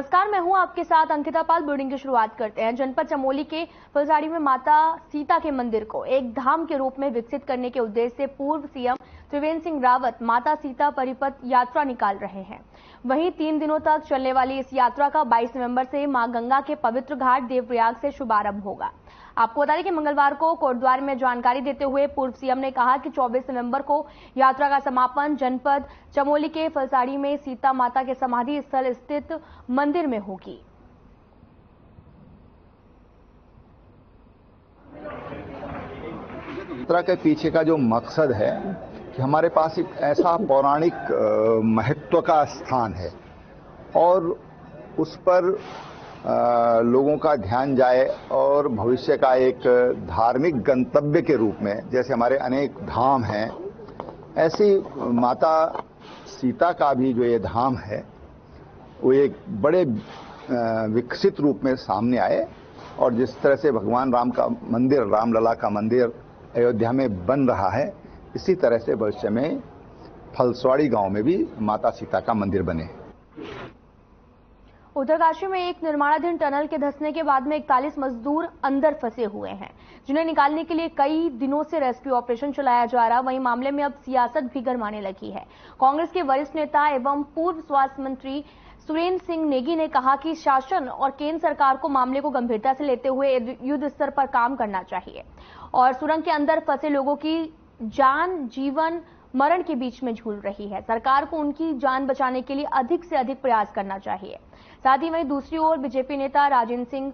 नमस्कार, मैं हूं आपके साथ अंकिता पाल। बुलेटिन की शुरुआत करते हैं। जनपद चमोली के फुलझाड़ी में माता सीता के मंदिर को एक धाम के रूप में विकसित करने के उद्देश्य से पूर्व सीएम त्रिवेंद्र सिंह रावत माता सीता परिपथ यात्रा निकाल रहे हैं। वहीं 3 दिनों तक चलने वाली इस यात्रा का 22 नवंबर से मां गंगा के पवित्र घाट देवप्रयाग से शुभारंभ होगा। आपको बता दें कि मंगलवार को कोटद्वार में जानकारी देते हुए पूर्व सीएम ने कहा कि 24 नवंबर को यात्रा का समापन जनपद चमोली के फुलझाड़ी में सीता माता के समाधि स्थल स्थित मंदिर में होगी। यात्रा के पीछे का जो मकसद है कि हमारे पास एक ऐसा पौराणिक महत्व का स्थान है और उस पर लोगों का ध्यान जाए और भविष्य का एक धार्मिक गंतव्य के रूप में, जैसे हमारे अनेक धाम हैं, ऐसी माता सीता का भी जो ये धाम है वो एक बड़े विकसित रूप में सामने आए। और जिस तरह से भगवान राम का मंदिर, रामलला का मंदिर अयोध्या में बन रहा है, इसी तरह से भविष्य में फुलझाड़ी गांव में भी माता सीता का मंदिर बने। उत्तरकाशी में एक निर्माणाधीन टनल के धंसने के बाद में 41 मजदूर अंदर फंसे हुए हैं, जिन्हें निकालने के लिए कई दिनों से रेस्क्यू ऑपरेशन चलाया जा रहा। वहीं मामले में अब सियासत भी गरमाने लगी है। कांग्रेस के वरिष्ठ नेता एवं पूर्व स्वास्थ्य मंत्री सुरेंद्र सिंह नेगी ने कहा कि शासन और केंद्र सरकार को मामले को गंभीरता से लेते हुए युद्ध स्तर पर काम करना चाहिए और सुरंग के अंदर फंसे लोगों की जान जीवन मरण के बीच में झूल रही है। सरकार को उनकी जान बचाने के लिए अधिक से अधिक प्रयास करना चाहिए। साथ ही वहीं दूसरी ओर बीजेपी नेता राजेंद्र सिंह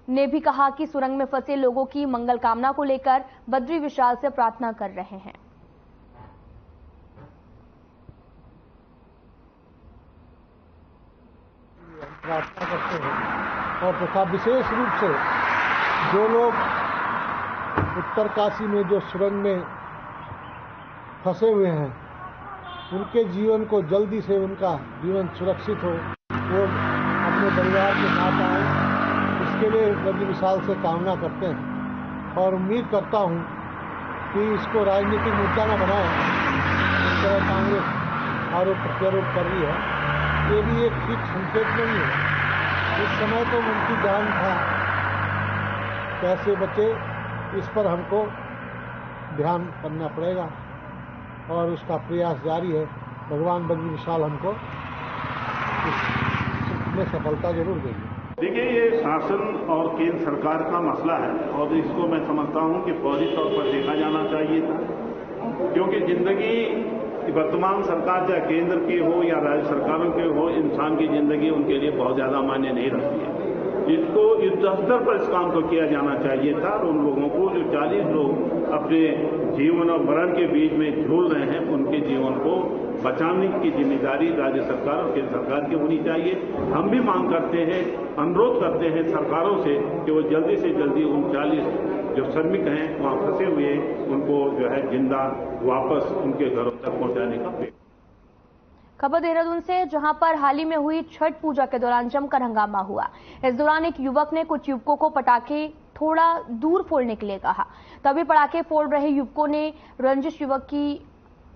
ने भी कहा कि सुरंग में फंसे लोगों की मंगल कामना को लेकर बद्री विशाल से प्रार्थना कर रहे हैं। प्रार्थना करते हैं और तथा विशेष रूप से जो लोग उत्तरकाशी में जो सुरंग में फंसे हुए हैं, उनके जीवन को जल्दी से उनका जीवन सुरक्षित हो, वो अपने परिवार के साथ आए, इसके लिए बद्री विशाल से कामना करते हैं। और उम्मीद करता हूं कि इसको राजनीतिक मुद्दा न बनाए, इस तरह कांग्रेस आरोप प्रत्यारोप कर रही है, ये भी एक ठीक संकेत नहीं है। इस समय तो उनकी जान था, कैसे बचे इस पर हमको ध्यान करना पड़ेगा और उसका प्रयास जारी है। भगवान बद्री विशाल हमको इसमें सफलता जरूर देंगे। देखिए, ये शासन और केंद्र सरकार का मसला है और इसको मैं समझता हूं कि फौरी तौर पर देखा जाना चाहिए था, क्योंकि जिंदगी वर्तमान सरकार चाहे केंद्र की हो या राज्य सरकारों की हो, इंसान की जिंदगी उनके लिए बहुत ज्यादा मायने नहीं रखती है। इसको युद्ध स्तर पर इस काम को किया जाना चाहिए था और उन लोगों को जो 40 लोग अपने जीवन और मरण के बीच में झूल रहे हैं, उनके जीवन को बचाने की जिम्मेदारी राज्य सरकार और केंद्र सरकार की होनी चाहिए। हम भी मांग करते हैं, अनुरोध करते हैं सरकारों से कि वो जल्दी से जल्दी उन 40 जो श्रमिक हैं वहां फंसे हुए, उनको जो है जिंदा वापस उनके घरों तक पहुंचाने का प्रयास। खबर देहरादून से, जहां पर हाल ही में हुई छठ पूजा के दौरान जमकर हंगामा हुआ। इस दौरान एक युवक ने कुछ युवकों को पटाखे थोड़ा दूर फोड़ने के लिए कहा। तभी पटाखे फोड़ रहे युवकों ने रंजिश युवक की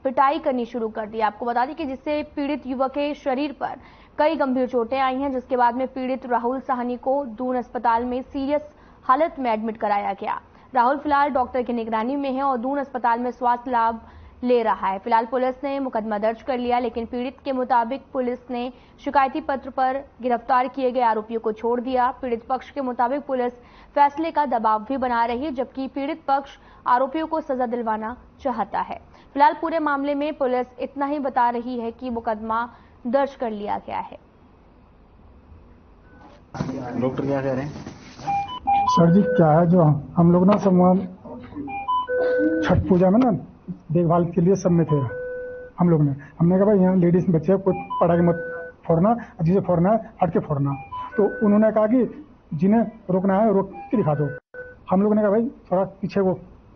पिटाई करनी शुरू कर दी। आपको बता दें कि जिससे पीड़ित युवक के शरीर पर कई गंभीर चोटें आई हैं, जिसके बाद में पीड़ित राहुल साहनी को दून अस्पताल में सीरियस हालत में एडमिट कराया गया। राहुल फिलहाल डॉक्टर की निगरानी में है और दून अस्पताल में स्वास्थ्य लाभ ले रहा है। फिलहाल पुलिस ने मुकदमा दर्ज कर लिया, लेकिन पीड़ित के मुताबिक पुलिस ने शिकायती पत्र पर गिरफ्तार किए गए आरोपियों को छोड़ दिया। पीड़ित पक्ष के मुताबिक पुलिस फैसले का दबाव भी बना रही है, जबकि पीड़ित पक्ष आरोपियों को सजा दिलवाना चाहता है। फिलहाल पूरे मामले में पुलिस इतना ही बता रही है कि मुकदमा दर्ज कर लिया गया है। डॉक्टर क्या कह रहे हैं? सर जी, क्या है जो हम लोग ना सब छठ पूजा में ना देखभाल के लिए सब में थे हम लोग ने। हमने कहा भाई यहाँ लेडीज बच्चे कोई पटाखे मत फोड़ना, जिसे फोड़ना है हट के फोड़ना। तो उन्होंने कहा कि जिन्हें रोकना है रोक के दिखा दो। हम लोगों ने कहा भाई थोड़ा पीछे वो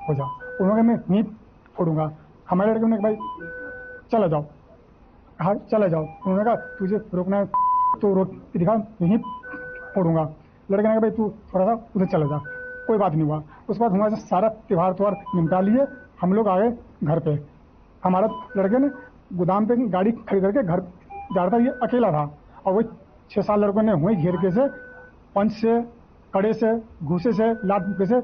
हो जाओ। उन्होंने मैं नहीं फोड़ूंगा। हमारे लड़के ने कहा भाई चले जाओ, कहा चले जाओ। उन्होंने कहा तुझे रोकना है तो रोक के दिखा, नहीं फोड़ूंगा। लड़के ने कहा भाई तू थोड़ा सा उधर चले जा। कोई बात नहीं हुआ। उसके बाद हमारे सारा त्योहार निपटा लिए। हम लोग आ गए घर पे। हमारा लड़के ने गोदाम पे गाड़ी खड़ी करके घर जा रहा था, ये अकेला था और वो 6-7 लड़कों ने वहीं घेर के से पंच से, कड़े से, घूसे से, लात मुक्के से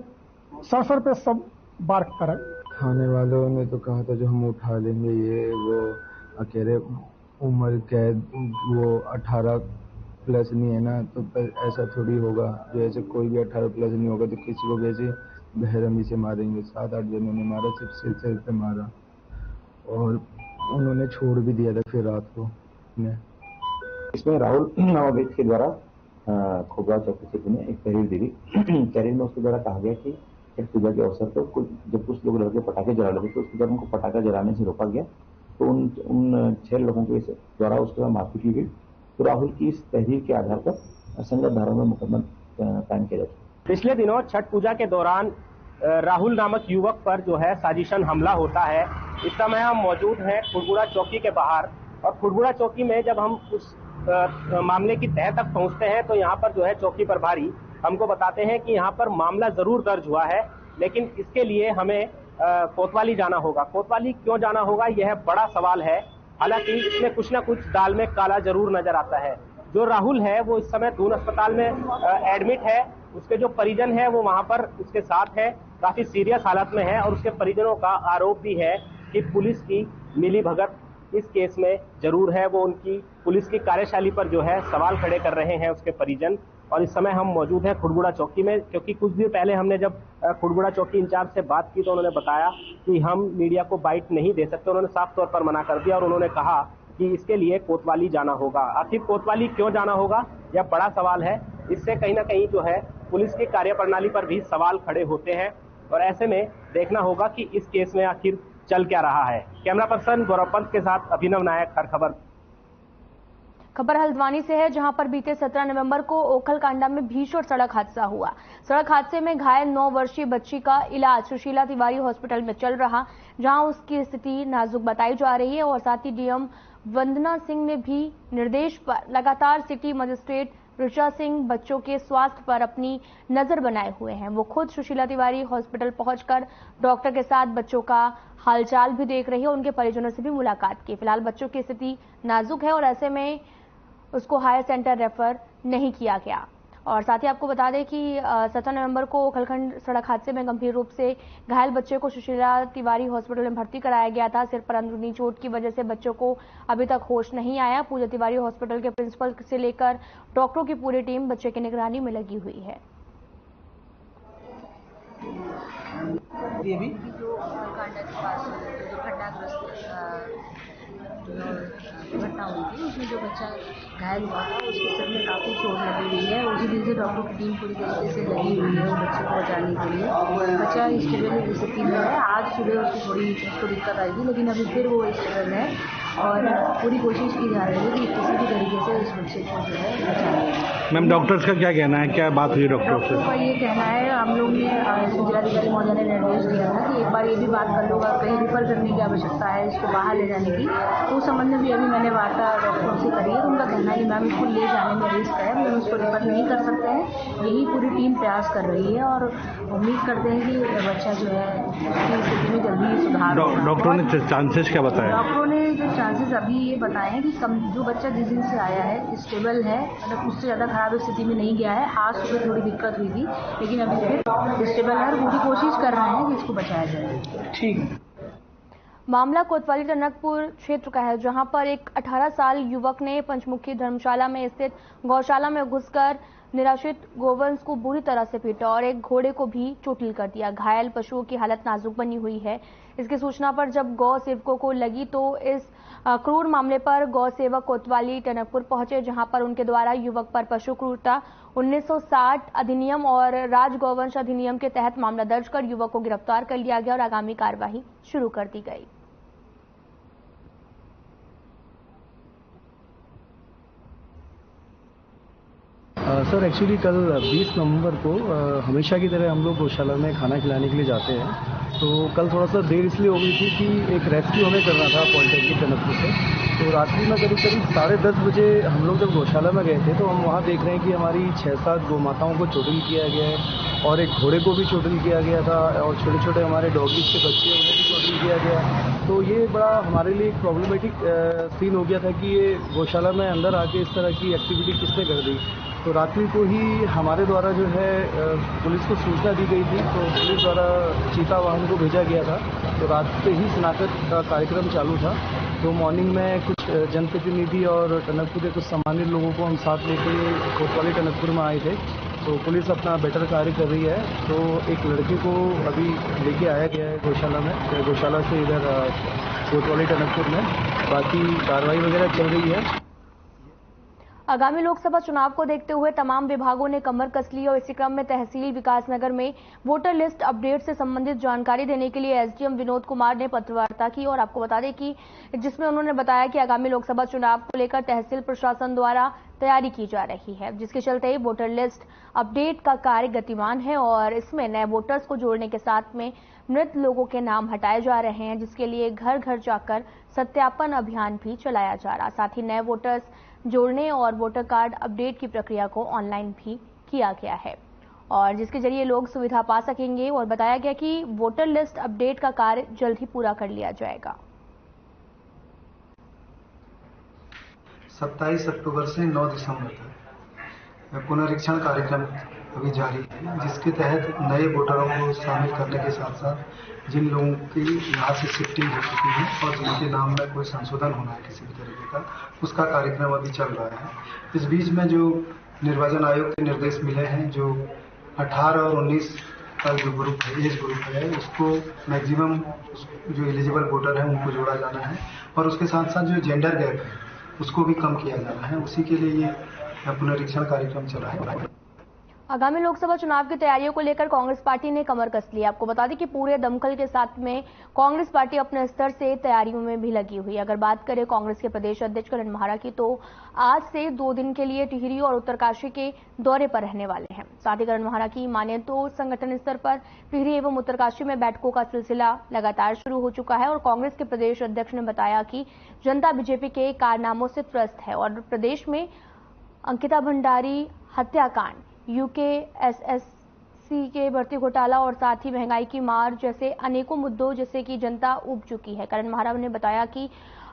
सर पे सब बार करा। खाने वालों ने तो कहा था जो हम उठा लेंगे, ये वो अकेले उम्र कैद, वो 18 प्लस नहीं है ना, तो ऐसा थोड़ी होगा। जैसे कोई भी 18 प्लस नहीं होगा तो किसी को वैसे बेरहमी से मारेंगे। 7-8 जनों ने मारा, सिर्फ सिर पे मारा और उन्होंने छोड़ भी दिया था फिर रात को। इसमें राहुल नामक व्यक्ति के द्वारा खोबरा चौकी क्षेत्र में एक तहरीर दी गई। तहरीर में उसके द्वारा कहा गया कि छठ पूजा के अवसर पर जब कुछ लोग लड़के पटाखे जला रहे थे तो उसके द्वारा उनको पटाखा जलाने से रोका गया, तो उन 6 लोगों के द्वारा उसके बाद मारपीट की गई। तो राहुल की इस तहरीर के आधार पर असंगत धाराओं में मुकदमा कायम किया जाता है। पिछले दिनों छठ पूजा के दौरान राहुल नामक युवक पर जो है साजिशन हमला होता है। इस समय हम मौजूद हैं खुड़बुड़ा चौकी के बाहर, और खुड़बुड़ा चौकी में जब हम उस मामले की तह तक पहुंचते हैं तो यहाँ पर जो है चौकी प्रभारी हमको बताते हैं कि यहाँ पर मामला जरूर दर्ज हुआ है, लेकिन इसके लिए हमें कोतवाली जाना होगा। कोतवाली क्यों जाना होगा, यह बड़ा सवाल है। हालांकि इसमें कुछ ना कुछ दाल में काला जरूर नजर आता है। जो राहुल है वो इस समय दून अस्पताल में एडमिट है। उसके जो परिजन है वो वहां पर उसके साथ है, काफी सीरियस हालत में है, और उसके परिजनों का आरोप भी है कि पुलिस की मिलीभगत इस केस में जरूर है। वो उनकी पुलिस की कार्यशैली पर जो है सवाल खड़े कर रहे हैं उसके परिजन। और इस समय हम मौजूद हैं खुड़बुड़ा चौकी में, क्योंकि कुछ देर पहले हमने जब खुड़बुड़ा चौकी इंचार्ज से बात की तो उन्होंने बताया कि हम मीडिया को बाइट नहीं दे सकते। उन्होंने साफ तौर पर मना कर दिया और उन्होंने कहा कि इसके लिए कोतवाली जाना होगा। आखिर कोतवाली क्यों जाना होगा, यह बड़ा सवाल है। इससे कहीं ना कहीं जो है पुलिस की कार्यप्रणाली पर भी सवाल खड़े होते हैं, और ऐसे में देखना होगा कि इस केस में आखिर चल क्या रहा है। कैमरा पर्सन गौरव पंत के साथ अभिनव नायक, हर खबर। खबर हल्द्वानी से है, जहां पर बीते 17 नवंबर को ओखलकांडा में भीषण सड़क हादसा हुआ। सड़क हादसे में घायल 9 वर्षीय बच्ची का इलाज सुशीला तिवारी हॉस्पिटल में चल रहा, जहां उसकी स्थिति नाजुक बताई जा रही है। और साथ ही डीएम वंदना सिंह ने भी निर्देश पर लगातार सिटी मजिस्ट्रेट ऋचा सिंह बच्चों के स्वास्थ्य पर अपनी नजर बनाए हुए हैं। वो खुद सुशीला तिवारी हॉस्पिटल पहुंचकर डॉक्टर के साथ बच्चों का हालचाल भी देख रही है, उनके परिजनों से भी मुलाकात की। फिलहाल बच्चों की स्थिति नाजुक है और ऐसे में उसको हायर सेंटर रेफर नहीं किया गया। और साथ ही आपको बता दें कि 17 नवंबर को ओखलखंड सड़क हादसे में गंभीर रूप से घायल बच्चे को सुशीला तिवारी हॉस्पिटल में भर्ती कराया गया था। सिर पर अंदरूनी चोट की वजह से बच्चों को अभी तक होश नहीं आया। पूजा तिवारी हॉस्पिटल के प्रिंसिपल से लेकर डॉक्टरों की पूरी टीम बच्चे की निगरानी में लगी हुई है। ये भी जो ओखलकांडा के पास जो खड्डाग्रस्त घटना हुई थी, उसमें जो बच्चा घायल हुआ था उसके सिर में काफ़ी चोट लगी हुई है। उसी दिन से डॉक्टरों की टीम पूरी तरीके से लगी हुई है बच्चे को बचाने के लिए। बच्चा स्टेबल स्थिति में है। आज सुबह उसकी थोड़ी उसको दिक्कत आई थी, लेकिन अभी फिर वो स्टेबल है और पूरी कोशिश की जा रही है कि किसी भी तरीके से इस बच्चे को जो है बचाना। मैम, डॉक्टर्स का क्या कहना है, क्या बात हुई डॉक्टरों से? डॉक्टर का ये कहना है, हम लोग ने जिलाधिकारी महोदय ने निर्देश दिया था कि एक बार ये भी बात कर लो, अगर कहीं रिफर करने की आवश्यकता है इसको बाहर ले जाने की, तो उस संबंध में भी अभी मैंने वार्ता डॉक्टरों से करी है। तो उनका कहना है कि मैम इसको ले जाने में रिस्क है, हम उसको रिफर नहीं कर सकते हैं। यही पूरी टीम प्रयास कर रही है और उम्मीद करते हैं कि बच्चा जो है उसकी स्थिति में जल्दी सुधार। डॉक्टरों ने चांसेस क्या बताया? डॉक्टरों ने जो चांसेस अभी ये बताए हैं कि जो बच्चा जिस दिन से आया है स्टेबल है, मतलब उससे ज़्यादा खराब स्थिति में नहीं गया है। आज सुबह थोड़ी दिक्कत हुई थी, लेकिन अभी फिर स्टेबल है और पूरी कोशिश कर रहे हैं कि इसको बचाया जाए। ठीक। मामला कोतवाली टनकपुर क्षेत्र का है, जहां पर एक 18 साल युवक ने पंचमुखी धर्मशाला में स्थित गौशाला में घुसकर निराश्रित गोवंश को बुरी तरह से पीटा और एक घोड़े को भी चोटिल कर दिया। घायल पशुओं की हालत नाजुक बनी हुई है। इसकी सूचना पर जब गौ सेवकों को लगी तो इस क्रूर मामले पर गौ सेवक कोतवाली टनकपुर पहुंचे, जहां पर उनके द्वारा युवक पर पशु क्रूरता 1960 अधिनियम और राज गौवंश अधिनियम के तहत मामला दर्ज कर युवक को गिरफ्तार कर लिया गया और आगामी कार्यवाही शुरू कर दी गई। सर एक्चुअली कल 20 नवंबर को हमेशा की तरह हम लोग गौशाला में खाना खिलाने के लिए जाते हैं। तो कल थोड़ा सा देर इसलिए हो गई थी कि एक रेस्क्यू हमें करना था पॉलिटेक्निक टनकपुर से। तो रात्रि में करीब 10:30 बजे हम लोग जब गौशाला में गए थे तो हम वहाँ देख रहे हैं कि हमारी 6-7 गौ माताओं को चोटिल किया गया है और एक घोड़े को भी चोटिल किया गया था और छोटे छोटे हमारे डॉगीज के बच्चे उन्हें भी चोटिल किया गया। तो ये बड़ा हमारे लिए एक प्रॉब्लमेटिक सीन हो गया था कि ये गौशाला में अंदर आके इस तरह की एक्टिविटी किसने कर दी। तो रात्रि को ही हमारे द्वारा जो है पुलिस को सूचना दी गई थी, तो पुलिस द्वारा चीता वाहन को भेजा गया था। तो रात से ही शनाख्त का कार्यक्रम चालू था। तो मॉर्निंग में कुछ जनप्रतिनिधि और टनकपुर के कुछ सामान्य लोगों को हम साथ लेके कोतवाली टनकपुर में आए थे। तो पुलिस अपना बेटर कार्य कर रही है। तो एक लड़के को अभी लेके आया गया है गौशाला से इधर कोतवाली टनकपुर में। बाकी कार्रवाई वगैरह चल रही है। आगामी लोकसभा चुनाव को देखते हुए तमाम विभागों ने कमर कस ली और इसी क्रम में तहसील विकासनगर में वोटर लिस्ट अपडेट से संबंधित जानकारी देने के लिए एसडीएम विनोद कुमार ने पत्रवार्ता की। और आपको बता दें कि जिसमें उन्होंने बताया कि आगामी लोकसभा चुनाव को लेकर तहसील प्रशासन द्वारा तैयारी की जा रही है, जिसके चलते वोटर लिस्ट अपडेट का कार्य गतिमान है और इसमें नए वोटर्स को जोड़ने के साथ में मृत लोगों के नाम हटाए जा रहे हैं, जिसके लिए घर घर जाकर सत्यापन अभियान भी चलाया जा रहा। साथ ही नए वोटर्स जोड़ने और वोटर कार्ड अपडेट की प्रक्रिया को ऑनलाइन भी किया गया है और जिसके जरिए लोग सुविधा पा सकेंगे। और बताया गया कि वोटर लिस्ट अपडेट का कार्य जल्द ही पूरा कर लिया जाएगा। 27 अक्टूबर से 9 दिसंबर तक पुनरीक्षण कार्यक्रम अभी जारी है, जिसके तहत नए वोटरों को शामिल करने के साथ साथ जिन लोगों की यहाँ से शिफ्टिंग हो चुकी है और जिनके नाम में कोई संशोधन होना है किसी भी तरीके का, उसका कार्यक्रम अभी चल रहा है। इस बीच में जो निर्वाचन आयोग के निर्देश मिले हैं, जो 18 और 19 का जो ग्रुप है, एज ग्रुप है, उसको मैक्सिमम जो एलिजिबल वोटर हैं उनको जोड़ा जाना है और उसके साथ साथ जो जेंडर गैप है उसको भी कम किया जाना है। उसी के लिए ये पुनरीक्षण कार्यक्रम चला है। आगामी लोकसभा चुनाव की तैयारियों को लेकर कांग्रेस पार्टी ने कमर कस ली। आपको बता दें कि पूरे दमखल के साथ में कांग्रेस पार्टी अपने स्तर से तैयारियों में भी लगी हुई है। अगर बात करें कांग्रेस के प्रदेश अध्यक्ष करण महारा की, तो आज से 2 दिन के लिए टिहरी और उत्तरकाशी के दौरे पर रहने वाले हैं। साथ ही करण महारा की माने तो संगठन स्तर पर टिहरी एवं उत्तरकाशी में बैठकों का सिलसिला लगातार शुरू हो चुका है और कांग्रेस के प्रदेश अध्यक्ष ने बताया कि जनता बीजेपी के कारनामों से त्रस्त है और प्रदेश में अंकिता भंडारी हत्याकांड, यूकेएसएससी के भर्ती घोटाला और साथ ही महंगाई की मार जैसे अनेकों मुद्दों जिससे कि जनता उब चुकी है। करण महारा ने बताया कि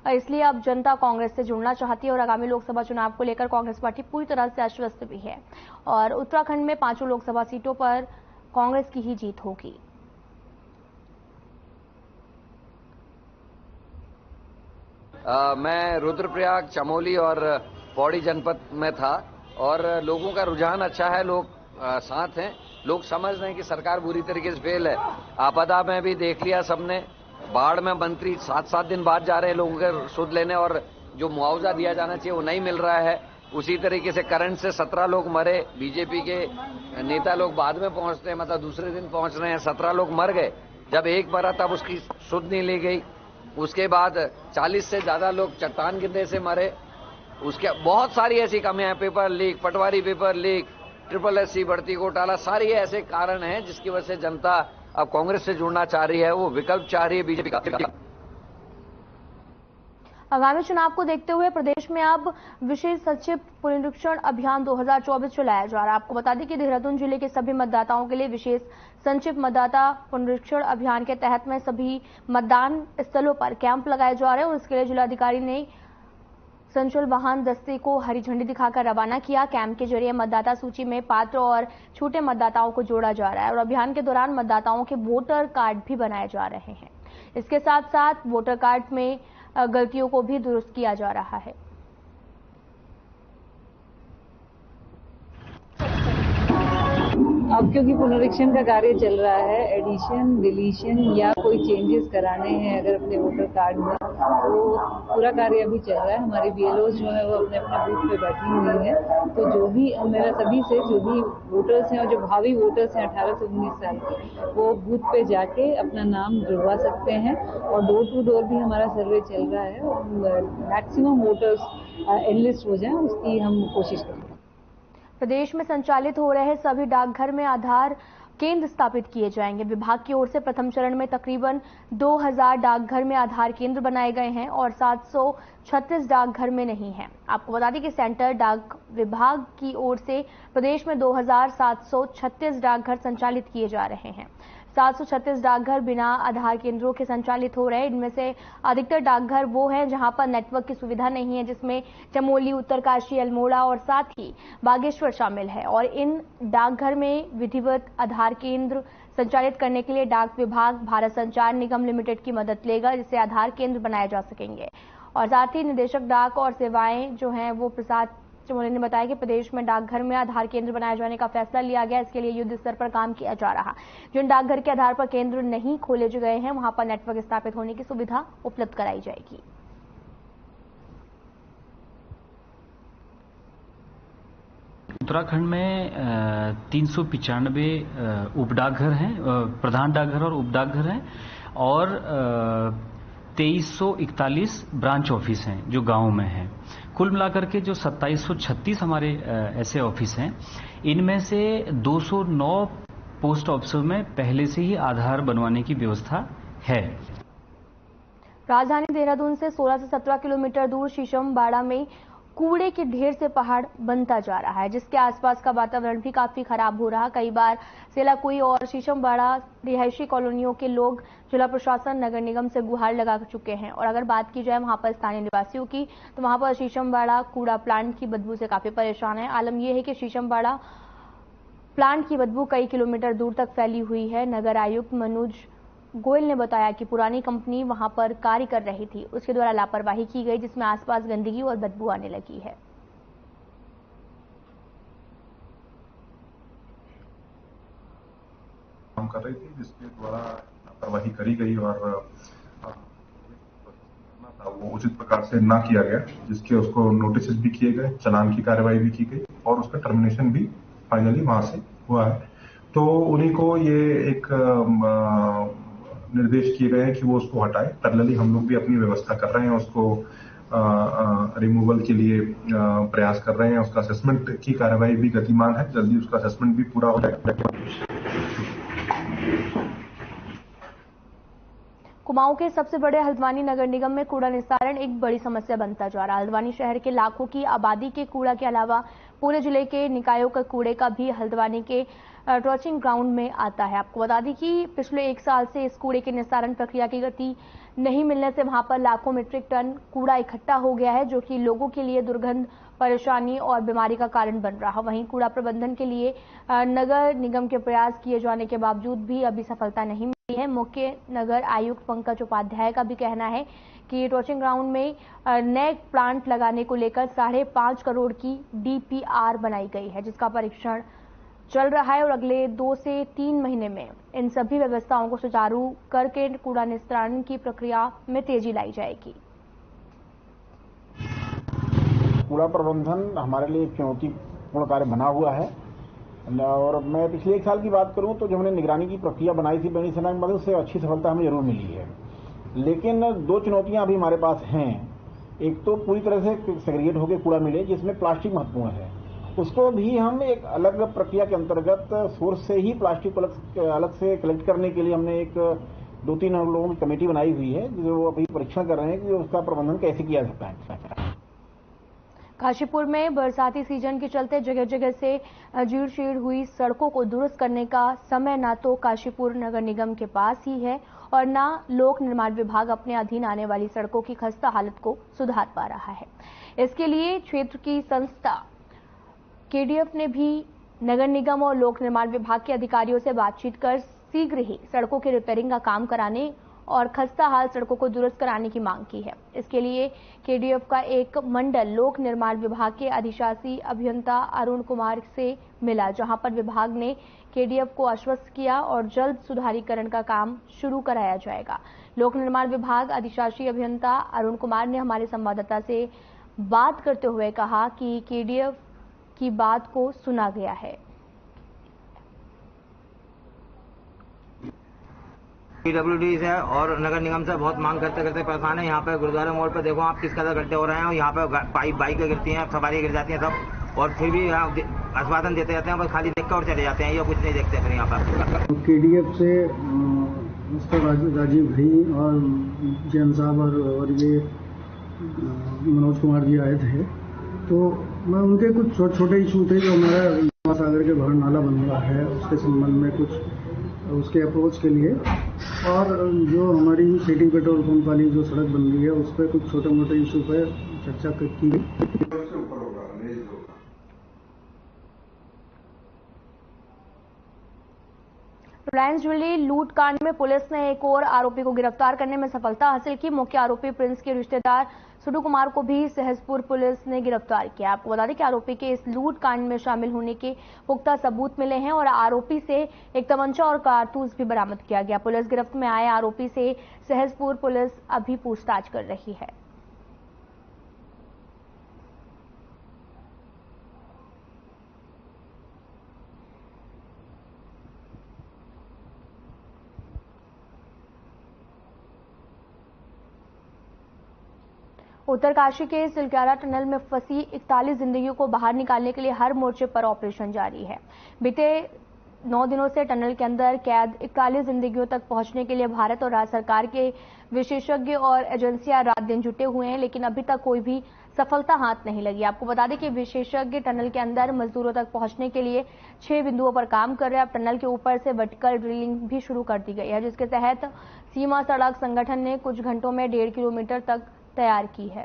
इसलिए अब जनता कांग्रेस से जुड़ना चाहती है और आगामी लोकसभा चुनाव को लेकर कांग्रेस पार्टी पूरी तरह से आश्वस्त भी है और उत्तराखंड में 5 लोकसभा सीटों पर कांग्रेस की ही जीत होगी। मैं रुद्रप्रयाग, चमोली और पौड़ी जनपद में था और लोगों का रुझान अच्छा है, लोग साथ हैं, लोग समझ रहे हैं कि सरकार बुरी तरीके से फेल है। आपदा में भी देख लिया सबने, बाढ़ में मंत्री 7-7 दिन बाद जा रहे हैं लोगों के सुध लेने और जो मुआवजा दिया जाना चाहिए वो नहीं मिल रहा है। उसी तरीके से करंट से 17 लोग मरे, बीजेपी के नेता लोग बाद में पहुंचते हैं, मतलब दूसरे दिन पहुंच रहे हैं, 17 लोग मर गए। जब एक मरा तब उसकी सुध नहीं ली गई। उसके बाद 40 से ज्यादा लोग चट्टान गिरने से मरे। उसके बहुत सारी ऐसी कमियां हैं, पेपर लीक, पटवारी पेपर लीक, SSSC भर्ती घोटाला, सारी ऐसे कारण हैं जिसकी वजह से जनता अब कांग्रेस से जुड़ना चाह रही है, वो विकल्प चाह रही है बीजेपी का। आगामी चुनाव को देखते हुए प्रदेश में अब विशेष सचिव पुनरीक्षण अभियान 2024 चलाया जा रहा है। आपको बता दें कि देहरादून जिले के सभी मतदाताओं के लिए विशेष संचिव मतदाता पुनरीक्षण अभियान के तहत में सभी मतदान स्थलों पर कैंप लगाए जा रहे हैं और इसके लिए जिलाधिकारी ने संचल वाहन दस्ते को हरी झंडी दिखाकर रवाना किया। कैंप के जरिए मतदाता सूची में पात्र और छूटे मतदाताओं को जोड़ा जा रहा है और अभियान के दौरान मतदाताओं के वोटर कार्ड भी बनाए जा रहे हैं। इसके साथ साथ वोटर कार्ड में गलतियों को भी दुरुस्त किया जा रहा है। अब क्योंकि पुनरीक्षण का कार्य चल रहा है, एडिशन, डिलीशन या कोई चेंजेस कराने हैं अगर अपने वोटर कार्ड में, तो पूरा कार्य अभी चल रहा है। हमारे बीएलओ जो है वो अपने अपने बूथ पे बैठी हुई है। तो जो भी मेरा सभी से जो भी वोटर्स हैं और जो भावी वोटर्स हैं 18 से 19 साल के, वो बूथ पे जाके अपना नाम जुड़वा सकते हैं और डोर टू डोर भी हमारा सर्वे चल रहा है और मैक्सिमम वोटर्स एनलिस्ट हो जाए उसकी हम कोशिश करेंगे। प्रदेश में संचालित हो रहे सभी डाकघर में आधार केंद्र स्थापित किए जाएंगे। विभाग की ओर से प्रथम चरण में तकरीबन 2000 डाकघर में आधार केंद्र बनाए गए हैं और 736 डाकघर में नहीं है। आपको बता दें कि सेंटर डाक विभाग की ओर से प्रदेश में 2736 डाकघर संचालित किए जा रहे हैं। 736 डाकघर बिना आधार केंद्रों के संचालित हो रहे हैं। इनमें से अधिकतर डाकघर वो हैं जहां पर नेटवर्क की सुविधा नहीं है, जिसमें चमोली, उत्तरकाशी, अल्मोड़ा और साथ ही बागेश्वर शामिल है। और इन डाकघर में विधिवत आधार केंद्र संचालित करने के लिए डाक विभाग भारत संचार निगम लिमिटेड की मदद लेगा, जिससे आधार केंद्र बनाए जा सकेंगे। और साथ ही निदेशक डाक और सेवाएं जो हैं वो प्रसाद चमोली ने बताया कि प्रदेश में डाकघर में आधार केंद्र बनाए जाने का फैसला लिया गया। इसके लिए युद्ध स्तर पर काम किया जा रहा। जिन डाकघर के आधार पर केंद्र नहीं खोले गए हैं वहां पर नेटवर्क स्थापित होने की सुविधा उपलब्ध कराई जाएगी। उत्तराखंड में 395 उप डाकघर हैं, प्रधान डाकघर और उप डाकघर हैं, और 2341 ब्रांच ऑफिस हैं जो गांव में हैं। कुल मिलाकर के जो 2736 हमारे ऐसे ऑफिस हैं, इनमें से 209 पोस्ट ऑफिसों में पहले से ही आधार बनवाने की व्यवस्था है। राजधानी देहरादून से 16 से 17 किलोमीटर दूर शीशमबाड़ा में कूड़े के ढेर से पहाड़ बनता जा रहा है, जिसके आसपास का वातावरण भी काफी खराब हो रहा। कई बार सेलाकुई और शीशमबाड़ा रिहायशी कॉलोनियों के लोग जिला प्रशासन, नगर निगम से गुहार लगा चुके हैं। और अगर बात की जाए वहां पर स्थानीय निवासियों की, तो वहां पर शीशमबाड़ा कूड़ा प्लांट की बदबू से काफी परेशान है। आलम यह है कि शीशमबाड़ा प्लांट की बदबू कई किलोमीटर दूर तक फैली हुई है। नगर आयुक्त मनोज गोयल ने बताया कि पुरानी कंपनी वहां पर कार्य कर रही थी, उसके द्वारा लापरवाही की गई, जिसमें आसपास गंदगी और बदबू आने लगी है। काम कर रही थी, जिसके द्वारा लापरवाही करी गई और वो उचित प्रकार से ना किया गया, जिसके उसको नोटिस भी किए गए, चालान की कार्रवाई भी की गई और उसका टर्मिनेशन भी फाइनली वहां से हुआ है। तो उन्हीं को ये एक निर्देश किए गए हैं कि वो उसको हटाए। पैरेलली हम लोग भी अपनी व्यवस्था कर रहे हैं, उसको रिमूवल के लिए प्रयास कर रहे हैं। उसका असेसमेंट की कार्रवाई भी गतिमान है, जल्दी उसका असेसमेंट भी पूरा हो जाएगा। कुमाऊं के सबसे बड़े हल्द्वानी नगर निगम में कूड़ा निस्तारण एक बड़ी समस्या बनता जा रहा है। हल्द्वानी शहर के लाखों की आबादी के कूड़ा के अलावा पूरे जिले के निकायों का कूड़े का भी हल्द्वानी के ट्रॉचिंग ग्राउंड में आता है। आपको बता दें कि पिछले 1 साल से इस कूड़े की निस्तारण प्रक्रिया की गति नहीं मिलने से वहां पर लाखों मीट्रिक टन कूड़ा इकट्ठा हो गया है, जो कि लोगों के लिए दुर्गंध, परेशानी और बीमारी का कारण बन रहा। वहीं कूड़ा प्रबंधन के लिए नगर निगम के प्रयास किए जाने के बावजूद भी अभी सफलता नहीं मिली है। मुख्य नगर आयुक्त पंकज उपाध्याय का भी कहना है कि ट्रॉचिंग ग्राउंड में नए प्लांट लगाने को लेकर 5.5 करोड़ की DPR बनाई गई है, जिसका परीक्षण चल रहा है और अगले 2 से 3 महीने में इन सभी व्यवस्थाओं को सुचारू करके कूड़ा निस्तारण की प्रक्रिया में तेजी लाई जाएगी। कूड़ा प्रबंधन हमारे लिए एक चुनौतीपूर्ण कार्य बना हुआ है और मैं पिछले 1 साल की बात करूं तो जो हमने निगरानी की प्रक्रिया बनाई थी बनी सेना की मदद से, अच्छी सफलता हमें जरूर मिली है। लेकिन 2 चुनौतियां अभी हमारे पास हैं। एक तो पूरी तरह से सेग्रीगेट होकर कूड़ा मिले, जिसमें प्लास्टिक महत्वपूर्ण है। उसको भी हम एक अलग प्रक्रिया के अंतर्गत सोर्स से ही प्लास्टिक को अलग से कलेक्ट करने के लिए हमने एक 2-3 लोगों की कमेटी बनाई हुई है, जो अभी परीक्षण कर रहे हैं कि उसका प्रबंधन कैसे किया जाता है। काशीपुर में बरसाती सीजन के चलते जगह जगह से जीर्ण शीर्ण हुई सड़कों को दुरुस्त करने का समय ना तो काशीपुर नगर निगम के पास ही है और ना लोक निर्माण विभाग अपने अधीन आने वाली सड़कों की खस्ता हालत को सुधार पा रहा है। इसके लिए क्षेत्र की संस्था KDF ने भी नगर निगम और लोक निर्माण विभाग के अधिकारियों से बातचीत कर शीघ्र ही सड़कों के रिपेयरिंग का काम कराने और खस्ता हाल सड़कों को दुरुस्त कराने की मांग की है। इसके लिए KDF का एक मंडल लोक निर्माण विभाग के अधिशासी अभियंता अरुण कुमार से मिला, जहां पर विभाग ने KDF को आश्वस्त किया और जल्द सुधारीकरण का काम शुरू कराया जाएगा। लोक निर्माण विभाग अधिशासी अभियंता अरुण कुमार ने हमारे संवाददाता से बात करते हुए कहा कि KDF की बात को सुना गया है। PWD से और नगर निगम से बहुत मांग करते करते परेशान है। यहाँ पे गुरुद्वारा मोड़ पे देखो आप किस कदर गड्ढे हो रहे हैं और यहाँ पे बाइकें गिरती हैं, सवारी गिर जाती हैं सब, और फिर भी आश्वासन देते रहते हैं, बस खाली देख कर और चले जाते हैं, ये कुछ नहीं देखते फिर यहाँ पर। KDF से मिस्टर राजीव भाई और जैन साहब और ये मनोज कुमार जी आए थे, तो मैं उनके कुछ छोटे इशू थे जो हमारा सागर के बाहर नाला बन रहा है उसके संबंध में कुछ उसके अप्रोच के लिए। और जो हमारी सिटी पेट्रोल पंप वाली जो सड़क बन रही है उस पर कुछ छोटे मोटे इशू पर चर्चा की गई। रिलायंस ज्वेलरी लूट कांड में पुलिस ने एक और आरोपी को गिरफ्तार करने में सफलता हासिल की। मुख्य आरोपी प्रिंस के रिश्तेदार सुडू कुमार को भी सहसपुर पुलिस ने गिरफ्तार किया। आपको बता दें कि आरोपी के इस लूट कांड में शामिल होने के पुख्ता सबूत मिले हैं और आरोपी से एक तमंचा और कारतूस भी बरामद किया गया। पुलिस गिरफ्त में आए आरोपी से सहसपुर पुलिस अभी पूछताछ कर रही है। उत्तरकाशी के सिलक्यारा टनल में फंसी 41 जिंदगियों को बाहर निकालने के लिए हर मोर्चे पर ऑपरेशन जारी है। बीते 9 दिनों से टनल के अंदर कैद 41 जिंदगियों तक पहुंचने के लिए भारत और राज्य सरकार के विशेषज्ञ और एजेंसियां रात दिन जुटे हुए हैं, लेकिन अभी तक कोई भी सफलता हाथ नहीं लगी। आपको बता दें कि विशेषज्ञ टनल के अंदर मजदूरों तक पहुंचने के लिए 6 बिंदुओं पर काम कर रहे हैं। अब टनल के ऊपर से वर्टिकल ड्रिलिंग भी शुरू कर दी गई है, जिसके तहत सीमा सड़क संगठन ने कुछ घंटों में 1.5 किलोमीटर तक तैयार की है।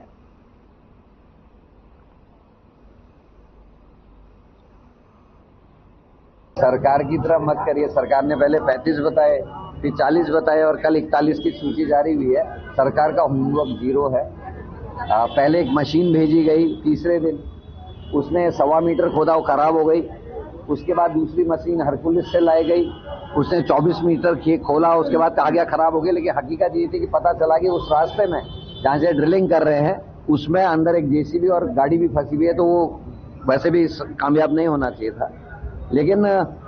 सरकार की तरफ मत करिए। सरकार ने पहले 35 बताए, फिर 40 बताए और कल 41 की सूची जारी हुई है। सरकार का होमवर्क जीरो है। पहले एक मशीन भेजी गई, तीसरे दिन उसने 1.25 मीटर खोदा, वो खराब हो गई। उसके बाद दूसरी मशीन हरकुलिस से लाई गई, उसने 24 मीटर खोला, उसके बाद आ गया, खराब हो गया। लेकिन हकीकत ये थी कि पता चला कि उस रास्ते में जहां से ड्रिलिंग कर रहे हैं उसमें अंदर एक जेसीबी और गाड़ी भी फंसी हुई है, तो वो वैसे भी कामयाब नहीं होना चाहिए था। लेकिन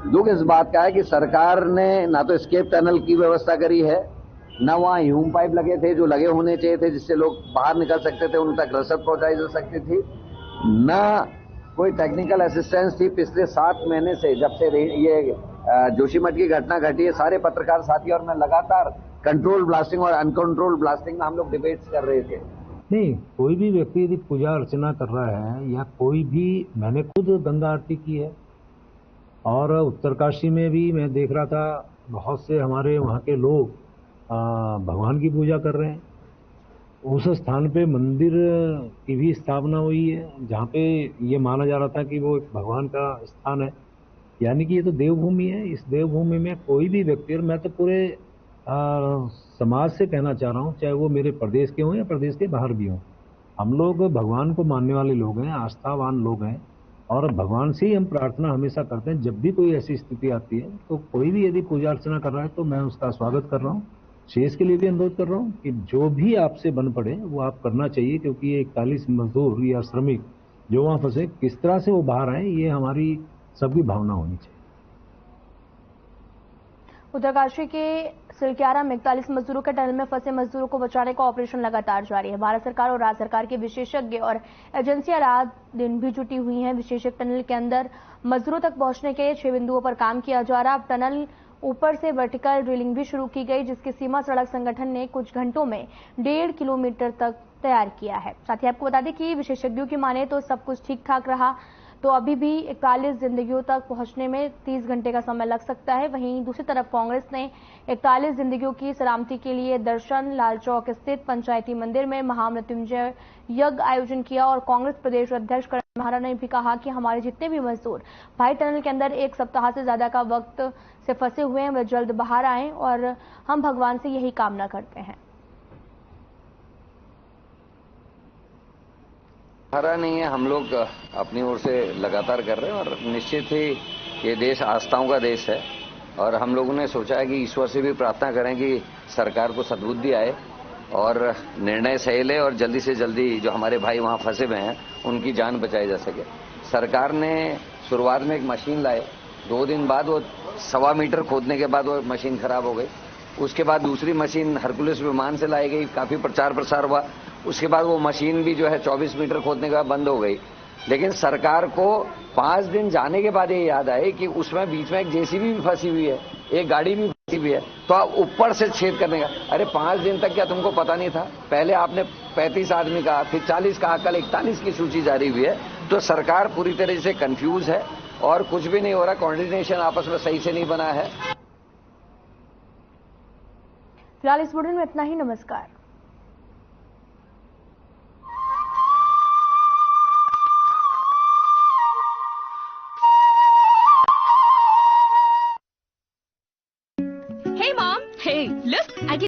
दुख इस बात का है कि सरकार ने ना तो एस्केप टनल की व्यवस्था करी है, न वहां ह्यूम पाइप लगे थे जो लगे होने चाहिए थे, जिससे लोग बाहर निकल सकते थे, उन तक रसद पहुंचाई जा सकती थी, न कोई टेक्निकल असिस्टेंस थी। पिछले 7 महीने से जब से ये जोशीमठ की घटना घटी है, सारे पत्रकार साथी और मैं लगातार कंट्रोल ब्लास्टिंग और अनकंट्रोल ब्लास्टिंग में हम लोग डिबेट्स कर रहे थे। नहीं, कोई भी व्यक्ति यदि पूजा अर्चना कर रहा है या कोई भी, मैंने खुद गंगा आरती की है और उत्तरकाशी में भी मैं देख रहा था बहुत से हमारे वहाँ के लोग भगवान की पूजा कर रहे हैं। उस स्थान पे मंदिर की भी स्थापना हुई है जहाँ पे ये माना जा रहा था कि वो एक भगवान का स्थान है, यानी कि ये तो देवभूमि है। इस देवभूमि में कोई भी व्यक्ति, और मैं तो पूरे समाज से कहना चाह रहा हूँ, चाहे वो मेरे प्रदेश के हों या प्रदेश के बाहर भी हों, हम लोग भगवान को मानने वाले लोग हैं, आस्थावान लोग हैं और भगवान से ही हम प्रार्थना हमेशा करते हैं। जब भी कोई ऐसी स्थिति आती है तो कोई भी यदि पूजा अर्चना कर रहा है तो मैं उसका स्वागत कर रहा हूँ। शेष के लिए भी अनुरोध कर रहा हूँ कि जो भी आपसे बन पड़े वो आप करना चाहिए, क्योंकि ये 41 मजदूर या श्रमिक जो वहाँ फंसे, किस तरह से वो बाहर आए, ये हमारी सबकी भावना होनी चाहिए। उत्तरकाशी के सिलक्यारा में 41 मजदूरों के टनल में फंसे मजदूरों को बचाने का ऑपरेशन लगातार जारी है। भारत सरकार और राज्य सरकार के विशेषज्ञ और एजेंसियां रात दिन भी जुटी हुई हैं। विशेषज्ञ टनल के अंदर मजदूरों तक पहुंचने के 6 बिंदुओं पर काम किया जा रहा है। अब टनल ऊपर से वर्टिकल ड्रिलिंग भी शुरू की गई, जिसकी सीमा सड़क संगठन ने कुछ घंटों में 1.5 किलोमीटर तक तैयार किया है। साथ ही आपको बता दें कि विशेषज्ञों की माने तो सब कुछ ठीक ठाक रहा तो अभी भी 41 जिंदगियों तक पहुंचने में 30 घंटे का समय लग सकता है। वहीं दूसरी तरफ कांग्रेस ने 41 जिंदगियों की सलामती के लिए दर्शन लाल चौक स्थित पंचायती मंदिर में महामृत्युंजय यज्ञ आयोजन किया और कांग्रेस प्रदेश अध्यक्ष करण महारा ने भी कहा कि हमारे जितने भी मजदूर भाई टनल के अंदर 1 सप्ताह से ज्यादा का वक्त से फंसे हुए हैं वे जल्द बाहर आएं और हम भगवान से यही कामना करते हैं। हरा नहीं है, हम लोग अपनी ओर से लगातार कर रहे हैं और निश्चित ही ये देश आस्थाओं का देश है और हम लोगों ने सोचा है कि ईश्वर से भी प्रार्थना करें कि सरकार को सद्बुद्धि आए और निर्णय सही ले और जल्दी से जल्दी जो हमारे भाई वहां फंसे हुए हैं उनकी जान बचाई जा सके। सरकार ने शुरुआत में एक मशीन लाए, 2 दिन बाद वो 1.25 मीटर खोदने के बाद वो मशीन खराब हो गई। उसके बाद दूसरी मशीन हरकुलिस विमान से लाई गई, काफी प्रचार प्रसार हुआ। उसके बाद वो मशीन भी जो है 24 मीटर खोदने के बाद बंद हो गई। लेकिन सरकार को 5 दिन जाने के बाद ये याद आए कि उसमें बीच में एक जेसीबी भी फंसी हुई है, एक गाड़ी भी फंसी हुई है, तो आप ऊपर से छेद करने का। अरे 5 दिन तक क्या तुमको पता नहीं था? पहले आपने 35 आदमी कहा, फिर 40 कहा, कल 41 की सूची जारी हुई है। तो सरकार पूरी तरह से कंफ्यूज है और कुछ भी नहीं हो रहा, कोऑर्डिनेशन आपस में सही से नहीं बना है। फिलहाल इस बुलेटिन में इतना ही। नमस्कार। Hey mom, hey, look, I can